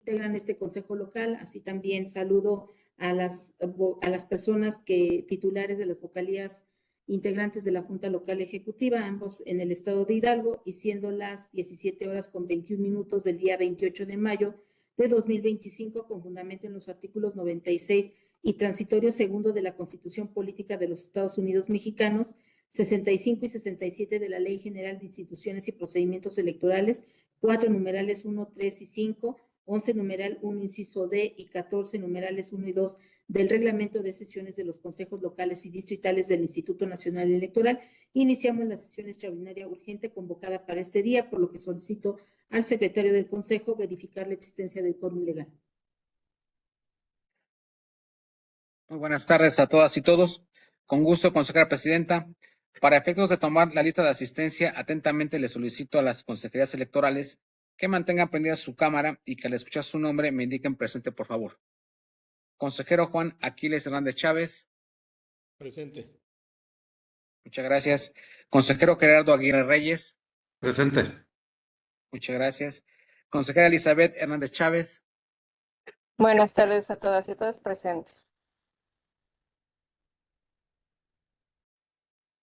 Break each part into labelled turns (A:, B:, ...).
A: integran este consejo local. Así también saludo a las personas titulares de las vocalías integrantes de la Junta Local Ejecutiva, ambos en el estado de Hidalgo, y siendo las 17:21 del día 28 de mayo de 2025, con fundamento en los artículos 96 y transitorio segundo de la Constitución Política de los Estados Unidos Mexicanos, 65 y 67 de la Ley General de Instituciones y Procedimientos Electorales, 4 numerales 1, 3 y 5, 11 numeral 1 inciso D y 14 numerales 1 y 2 del Reglamento de Sesiones de los Consejos Locales y Distritales del Instituto Nacional Electoral. Iniciamos la sesión extraordinaria urgente convocada para este día, por lo que solicito al secretario del Consejo verificar la existencia del quórum legal.
B: Muy buenas tardes a todas y todos. Con gusto, consejera presidenta. Para efectos de tomar la lista de asistencia, atentamente le solicito a las consejerías electorales que mantengan prendida su cámara y que al escuchar su nombre me indiquen presente, por favor. Consejero Juan Aquiles Hernández Chávez.
C: Presente.
B: Muchas gracias. Consejero Gerardo Aguirre Reyes.
D: Presente.
B: Muchas gracias. Consejera Elizabeth Hernández Chávez.
E: Buenas tardes a todas y todos, presente.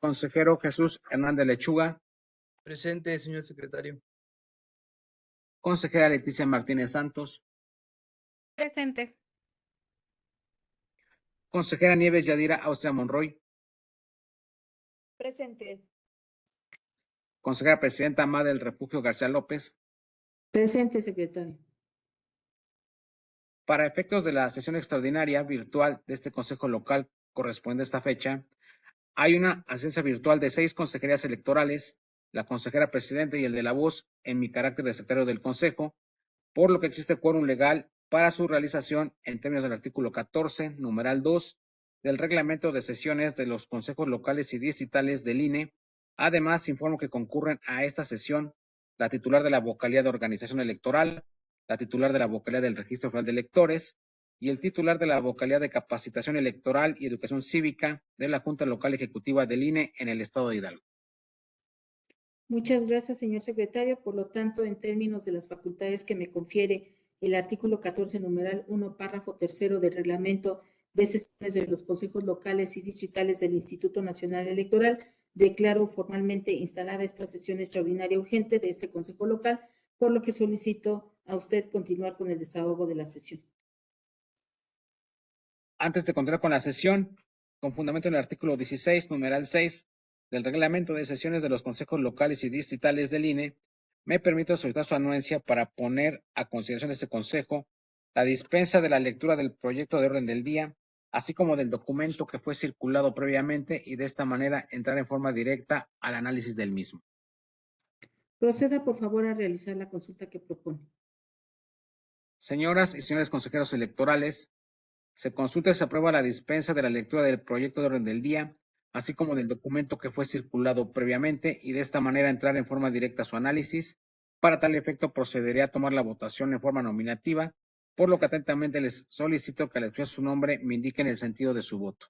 B: Consejero Jesús Hernández Lechuga.
F: Presente, señor secretario.
B: Consejera Leticia Martínez Santos.
G: Presente.
B: Consejera Nieves Yadira Austria Monroy.
G: Presente.
B: Consejera Presidenta Amada del Refugio García López.
A: Presente, secretario.
B: Para efectos de la sesión extraordinaria virtual de este Consejo Local correspondiente a esta fecha, hay una asistencia virtual de 6 consejerías electorales, la consejera presidenta y el de la voz en mi carácter de secretario del Consejo, por lo que existe quórum legal para su realización en términos del artículo 14, numeral 2, del Reglamento de Sesiones de los Consejos Locales y Distritales del INE. Además, informo que concurren a esta sesión la titular de la vocalía de organización electoral, la titular de la vocalía del Registro Federal de Electores y el titular de la vocalía de capacitación electoral y educación cívica de la Junta Local Ejecutiva del INE en el estado de Hidalgo.
A: Muchas gracias, señor secretario. Por lo tanto, en términos de las facultades que me confiere el artículo 14, numeral 1, párrafo tercero del Reglamento de Sesiones de los Consejos Locales y Distritales del Instituto Nacional Electoral, declaro formalmente instalada esta sesión extraordinaria urgente de este Consejo Local, por lo que solicito a usted continuar con el desahogo de la sesión.
B: Antes de continuar con la sesión, con fundamento en el artículo 16, numeral 6 del Reglamento de Sesiones de los Consejos Locales y Distritales del INE, me permito solicitar su anuencia para poner a consideración de este Consejo la dispensa de la lectura del proyecto de orden del día, así como del documento que fue circulado previamente, y de esta manera entrar en forma directa al análisis del mismo.
A: Proceda, por favor, a realizar la consulta que propone.
B: Señoras y señores consejeros electorales, se consulta y se aprueba la dispensa de la lectura del proyecto de orden del día, así como del documento que fue circulado previamente, y de esta manera entrar en forma directa a su análisis. Para tal efecto procederé a tomar la votación en forma nominativa, por lo que atentamente les solicito que al escuchar su nombre me indiquen el sentido de su voto.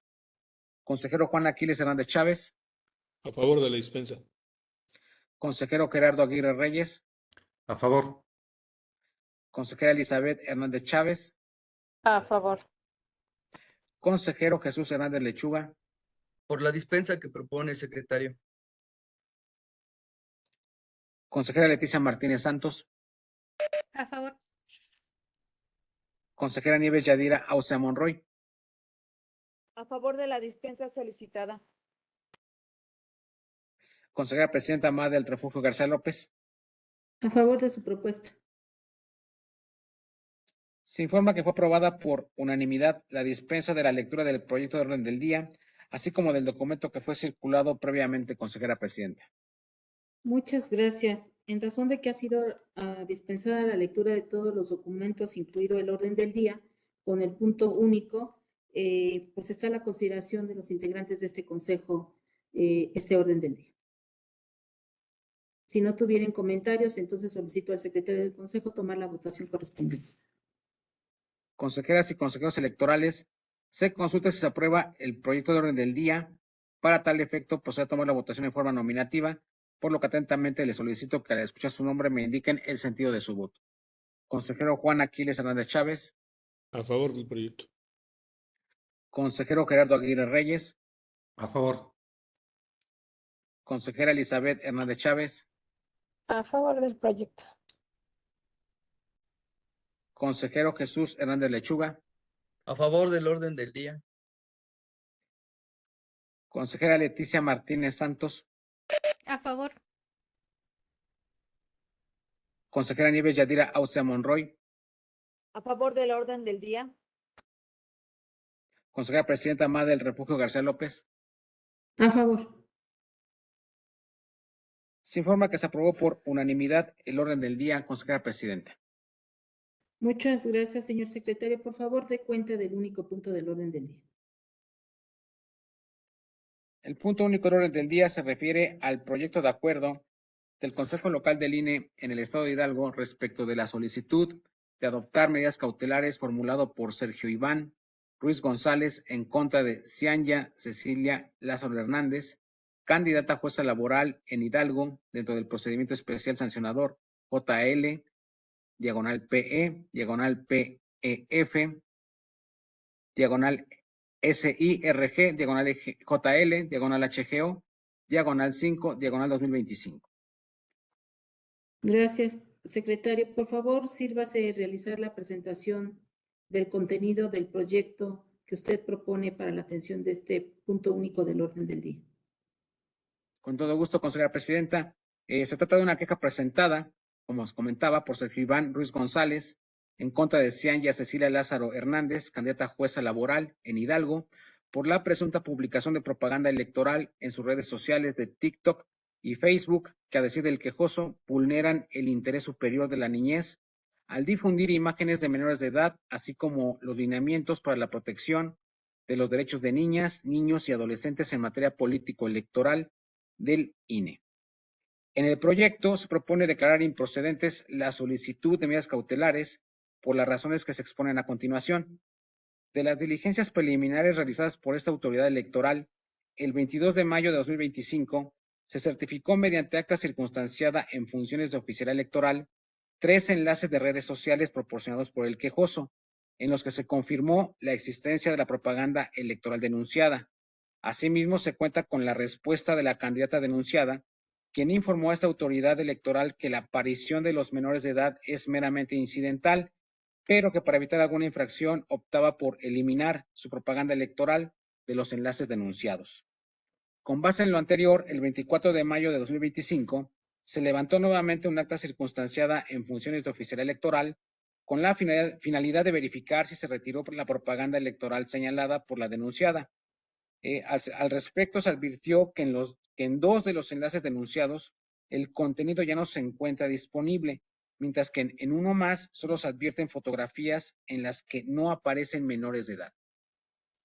B: Consejero Juan Aquiles Hernández Chávez.
C: A favor de la dispensa.
B: Consejero Gerardo Aguirre Reyes.
D: A favor.
B: Consejera Elizabeth Hernández Chávez.
E: A favor.
B: Consejero Jesús Hernández Lechuga.
F: Por la dispensa que propone el secretario.
B: Consejera Leticia Martínez Santos.
G: A favor.
B: Consejera Nieves Yadira Austria Monroy.
G: A favor de la dispensa solicitada.
B: Consejera Presidenta Amada del Refugio García López.
A: A favor de su propuesta.
B: Se informa que fue aprobada por unanimidad la dispensa de la lectura del proyecto de orden del día, así como del documento que fue circulado previamente, consejera presidenta.
A: Muchas gracias. En razón de que ha sido dispensada la lectura de todos los documentos, incluido el orden del día, con el punto único, pues está a la consideración de los integrantes de este consejo este orden del día. Si no tuvieran comentarios, entonces solicito al secretario del consejo tomar la votación correspondiente.
B: Consejeras y consejeros electorales, se consulta si se aprueba el proyecto de orden del día. Para tal efecto, procede a tomar la votación en forma nominativa, por lo que atentamente les solicito que al escuchar su nombre me indiquen el sentido de su voto. Consejero Juan Aquiles Hernández Chávez.
C: A favor del proyecto.
B: Consejero Gerardo Aguirre Reyes.
D: A favor.
B: Consejera Elizabeth Hernández Chávez.
E: A favor del proyecto.
B: Consejero Jesús Hernández Lechuga.
F: A favor del orden del día.
B: Consejera Leticia Martínez Santos.
H: A favor.
B: Consejera Nieves Yadira Austria Monroy.
G: A favor del orden del día.
B: Consejera Presidenta Amada del Refugio García López.
A: A favor.
B: Se informa que se aprobó por unanimidad el orden del día, consejera Presidenta.
A: Muchas gracias, señor secretario. Por favor, dé cuenta del único punto del orden del día.
B: El punto único del orden del día se refiere al proyecto de acuerdo del Consejo Local del INE en el Estado de Hidalgo respecto de la solicitud de adoptar medidas cautelares formulado por Sergio Iván Ruiz González en contra de Cianya Cecilia Lázaro Hernández, candidata a jueza laboral en Hidalgo dentro del procedimiento especial sancionador JL, diagonal PE, diagonal PEF, diagonal SIRG, diagonal JL, diagonal HGO, diagonal 5, diagonal 2025.
A: Gracias, secretario. Por favor, sírvase realizar la presentación del contenido del proyecto que usted propone para la atención de este punto único del orden del día.
B: Con todo gusto, consejera Presidenta. Se trata de una queja presentada, como os comentaba, por Sergio Iván Ruiz González en contra de Cianya Cecilia Lázaro Hernández, candidata a jueza laboral en Hidalgo, por la presunta publicación de propaganda electoral en sus redes sociales de TikTok y Facebook, que a decir del quejoso, vulneran el interés superior de la niñez al difundir imágenes de menores de edad, así como los lineamientos para la protección de los derechos de niñas, niños y adolescentes en materia político-electoral del INE. En el proyecto se propone declarar improcedentes la solicitud de medidas cautelares por las razones que se exponen a continuación. De las diligencias preliminares realizadas por esta autoridad electoral, el 22 de mayo de 2025 se certificó mediante acta circunstanciada en funciones de oficial electoral 3 enlaces de redes sociales proporcionados por el quejoso, en los que se confirmó la existencia de la propaganda electoral denunciada. Asimismo, se cuenta con la respuesta de la candidata denunciada, quien informó a esta autoridad electoral que la aparición de los menores de edad es meramente incidental, pero que para evitar alguna infracción optaba por eliminar su propaganda electoral de los enlaces denunciados. Con base en lo anterior, el 24 de mayo de 2025, se levantó nuevamente un acta circunstanciada en funciones de oficial electoral con la finalidad de verificar si se retiró la propaganda electoral señalada por la denunciada. Al respecto, se advirtió que en 2 de los enlaces denunciados el contenido ya no se encuentra disponible, mientras que en uno más solo se advierten fotografías en las que no aparecen menores de edad.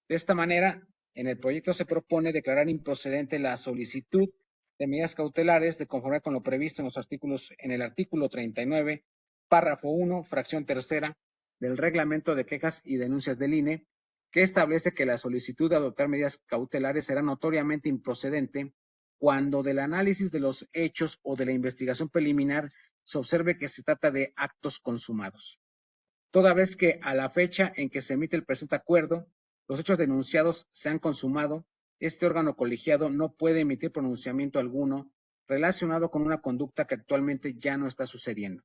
B: De esta manera, en el proyecto se propone declarar improcedente la solicitud de medidas cautelares de conformidad con lo previsto en el artículo 39, párrafo 1, fracción tercera del Reglamento de Quejas y Denuncias del INE, que establece que la solicitud de adoptar medidas cautelares será notoriamente improcedente cuando del análisis de los hechos o de la investigación preliminar se observe que se trata de actos consumados. Toda vez que a la fecha en que se emite el presente acuerdo, los hechos denunciados se han consumado, este órgano colegiado no puede emitir pronunciamiento alguno relacionado con una conducta que actualmente ya no está sucediendo.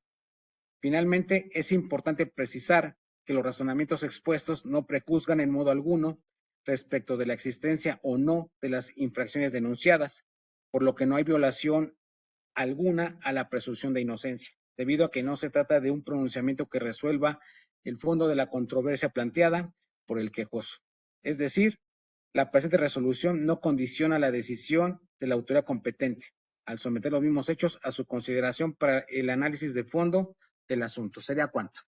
B: Finalmente, es importante precisar que los razonamientos expuestos no prejuzgan en modo alguno respecto de la existencia o no de las infracciones denunciadas, por lo que no hay violación alguna a la presunción de inocencia, debido a que no se trata de un pronunciamiento que resuelva el fondo de la controversia planteada por el quejoso. Es decir, la presente resolución no condiciona la decisión de la autoridad competente al someter los mismos hechos a su consideración para el análisis de fondo del asunto. ¿Sería cuánto?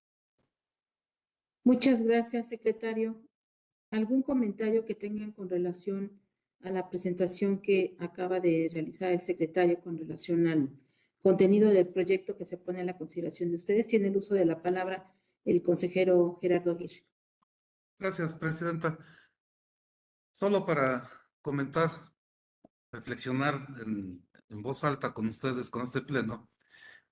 A: Muchas gracias, secretario. ¿Algún comentario que tengan con relación a la presentación que acaba de realizar el secretario con relación al contenido del proyecto que se pone a la consideración de ustedes? Tiene el uso de la palabra el consejero Gerardo Aguirre.
D: Gracias, Presidenta. Solo para comentar, reflexionar en voz alta con ustedes, con este pleno,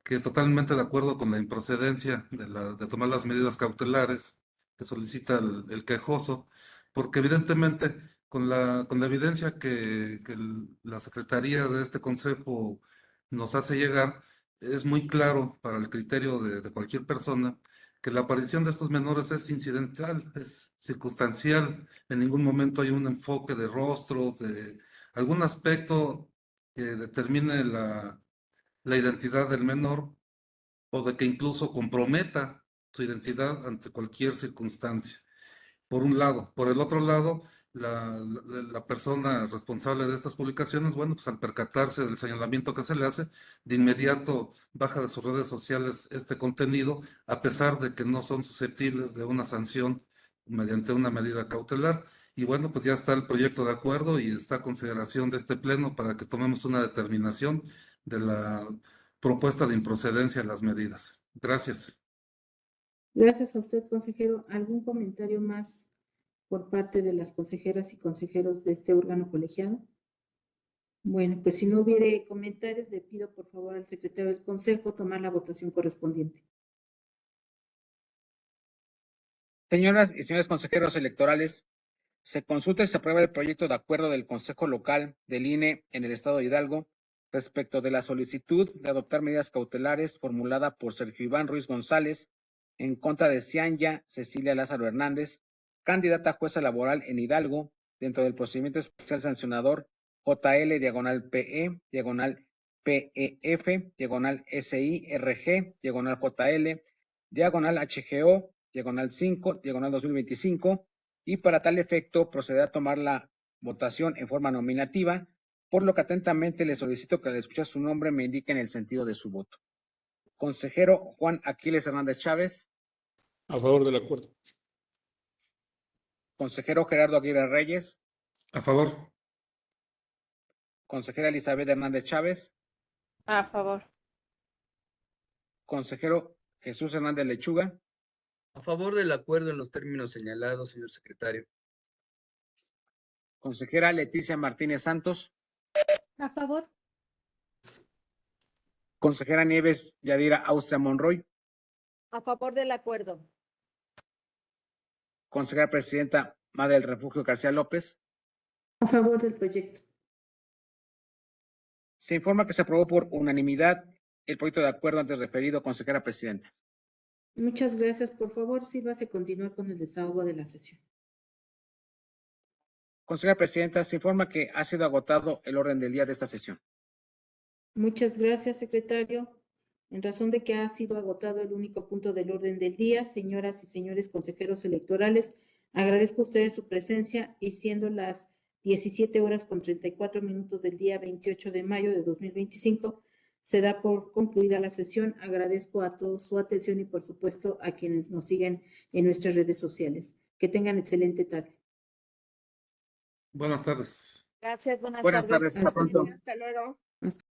D: que totalmente de acuerdo con la improcedencia de tomar las medidas cautelares que solicita el quejoso, porque evidentemente con la evidencia que la Secretaría de este Consejo nos hace llegar, es muy claro para el criterio de cualquier persona que la aparición de estos menores es incidental, es circunstancial, en ningún momento hay un enfoque de rostros, de algún aspecto que determine la identidad del menor o de que incluso comprometa su identidad ante cualquier circunstancia. Por un lado. Por el otro lado, la persona responsable de estas publicaciones, bueno, pues al percatarse del señalamiento que se le hace, de inmediato baja de sus redes sociales este contenido, a pesar de que no son susceptibles de una sanción mediante una medida cautelar. Y bueno, pues ya está el proyecto de acuerdo y está a consideración de este pleno para que tomemos una determinación de la propuesta de improcedencia de las medidas. Gracias.
A: Gracias a usted, consejero. ¿Algún comentario más por parte de las consejeras y consejeros de este órgano colegiado? Bueno, pues si no hubiere comentarios, le pido por favor al secretario del Consejo tomar la votación correspondiente.
B: Señoras y señores consejeros electorales, se consulta y se aprueba el proyecto de acuerdo del Consejo Local del INE en el Estado de Hidalgo respecto de la solicitud de adoptar medidas cautelares formulada por Sergio Iván Ruiz González en contra de Cianya Cecilia Lázaro Hernández, candidata a jueza laboral en Hidalgo, dentro del procedimiento especial sancionador JL/PE, PEF, SIRG, JL, HGO, 5, 2025, y para tal efecto procederá a tomar la votación en forma nominativa, por lo que atentamente le solicito que al escuchar su nombre me indiquen el sentido de su voto. Consejero Juan Aquiles Hernández Chávez.
C: A favor del acuerdo.
B: Consejero Gerardo Aguirre Reyes.
D: A favor.
B: Consejera Elizabeth Hernández Chávez.
E: A favor.
B: Consejero Jesús Hernández Lechuga.
F: A favor del acuerdo en los términos señalados, señor secretario.
B: Consejera Leticia Martínez Santos.
G: A favor.
B: Consejera Nieves Yadira Austria Monroy.
G: A favor del acuerdo.
B: Consejera Presidenta Madre del Refugio García López.
A: A favor del proyecto.
B: Se informa que se aprobó por unanimidad el proyecto de acuerdo antes referido, consejera Presidenta.
A: Muchas gracias. Por favor, sírvase a continuar con el desahogo de la sesión.
B: Consejera Presidenta, se informa que ha sido agotado el orden del día de esta sesión.
A: Muchas gracias, secretario. En razón de que ha sido agotado el único punto del orden del día, señoras y señores consejeros electorales, agradezco a ustedes su presencia y siendo las 17:34 del día 28 de mayo de 2025, se da por concluida la sesión. Agradezco a todos su atención y, por supuesto, a quienes nos siguen en nuestras redes sociales. Que tengan excelente tarde.
D: Buenas tardes.
G: Gracias, buenas
B: Buenas
G: tardes.
B: tardes, hasta pronto.
G: Hasta luego.